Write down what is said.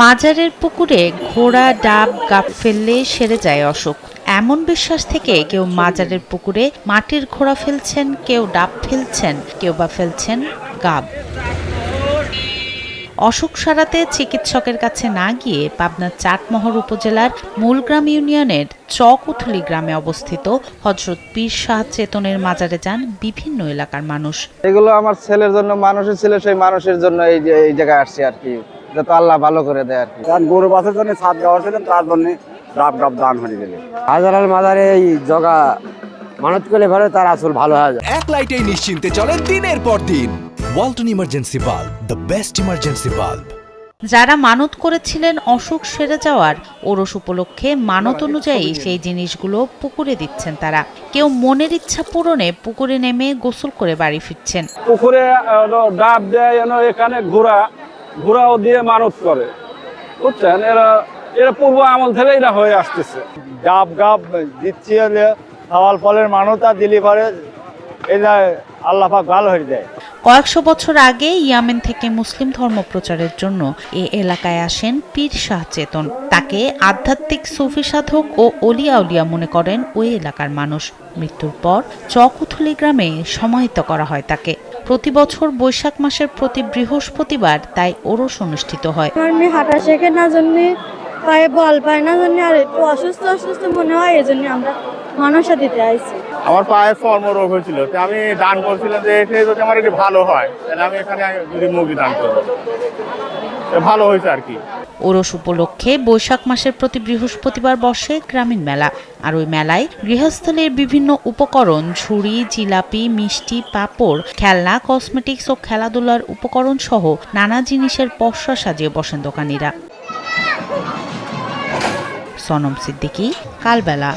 মাজারের পুকুরে ঘোড়া, ডাব, গাব ফেললে সেরে যায় অসুখ, এমন বিশ্বাস থেকে কেউ মাজারের পুকুরে মাটির ঘোড়া ফেলছেন, কেউ ডাব ফেলছেন, কেউ বা ফেলছেন গাব। অসুখ সারাতে চিকিৎসকের কাছে না গিয়ে পাবনার চাটমোহর উপজেলার মূলগ্রাম ইউনিয়নের চকউথলি গ্রামে অবস্থিত হযরত পীর শাহ চেতনের মাজারে যান বিভিন্ন এলাকার মানুষ। এগুলো আমার ছেলের জন্য, মানুষের ছিল সেই মানুষের জন্য এই জায়গায় আসছি আর কি, যাতে আল্লাহ ভালো করে দেয় আর কি। গরু বাছার জন্য ছাদ দেওয়া ছিলেন, তার জন্য ডাব ডাব দান হয়ে গেলে হাজার মাজারে এই জগা মানত করলে পরে তার আসল ভালো হয়। এক লাইটেই নিশ্চিন্তে চলে দিনের পর দিন। Walton emergency bulb, the best emergency bulb. যারা মানত করেছিলেন অসুখ সেরে যাওয়ার, ওরস উপলক্ষে মানত অনুযায়ী সেই জিনিসগুলো পুকুরে দিচ্ছেন তারা। কেউ মনের ইচ্ছা পূরণে পুকুরে নেমে গোসল করে বাড়ি ফিরছেন। পুকুরে ডাব দেয়, এখানে ঘোড়াও দিয়ে মানত করে, বুঝছেন। এরা পূর্ব আমল থেকে এটা হয়ে আসতেছে। ডাব গাব দিচ্ছি খাওয়াল ফলের মানতা দিলি পরে এটা আল্লাহ পাক ভালো হয়ে যায়। কয়েকশো বছর আগে ইয়ামেন থেকে মুসলিম ধর্ম প্রচারের জন্য এ এলাকায় আসেন পীর শাহ চেতন। তাকে আধ্যাত্মিক সুফি সাধক ও অলিয়া উলিয়া মনে করেন ওই এলাকার মানুষ। মৃত্যুর পর চকউথলি গ্রামে সমাহিত করা হয় তাকে। প্রতি বছর বৈশাখ মাসের প্রতি বৃহস্পতিবার তাই ওরস অনুষ্ঠিত হয়। হাঁটা শেখে না জন্য, পায়ে বল পায় না জন্য, আর একটু অসুস্থ মনে হয়, এই জন্য আমরা মানুষে দিতে আইছি। আমার পায়ে চর্মরোগ হয়েছিল, আমি দান করছিলাম যে যদি আমার একটু ভালো হয় তাহলে আমি এখানে যদি মুরগি দান করবো, ভালো হয়েছে আর কি। ওরস উপলক্ষে বৈশাখ মাসের প্রতি বৃহস্পতিবার বসে গ্রামীণ মেলা। আর ওই মেলায় গৃহস্থলীর বিভিন্ন উপকরণ, ঝুড়ি, জিলাপি, মিষ্টি, পাঁপড়, খেলনা, কসমেটিক্স ও খেলাধুলার উপকরণ সহ নানা জিনিসের পসরা সাজিয়ে বসেন দোকানিরা। সনম সিদ্দিকী, কালবেলা।